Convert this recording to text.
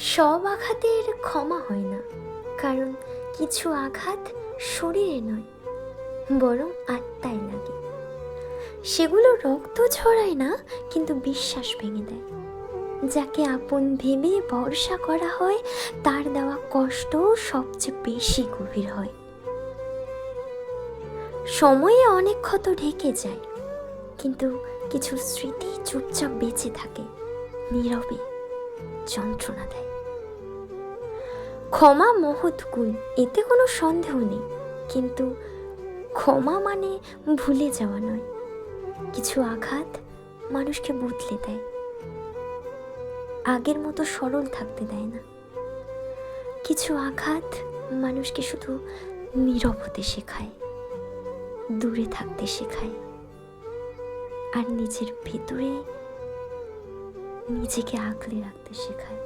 সব আঘাতের ক্ষমা হয় না, কারণ কিছু আঘাত শরীরে নয়, বরং আত্মায় লাগে। সেগুলো রক্ত ঝরায় না, কিন্তু বিশ্বাস ভেঙে দেয়। যাকে আপন ভেবে ভরসা করা হয়, তার দেওয়া কষ্ট সবচেয়ে বেশি গভীর হয়। সময়ে অনেক ক্ষত ঢেকে যায়, কিন্তু কিছু স্মৃতি চুপচাপ বেঁচে থাকে, নীরবে যন্ত্রণা দেয়। ক্ষমা মহৎ গুণ, এতে কোনো সন্দেহ নেই, কিন্তু ক্ষমা মানে ভুলে যাওয়া নয়। কিছু আঘাত মানুষকে বদলে দেয়, আগের মতো সরল থাকতে দেয় না। কিছু আঘাত মানুষকে শুধু নীরব হতে শেখায়, দূরে থাকতে শেখায়, আর নিজের ভেতরে নিজেকে আগলে রাখতে শেখায়।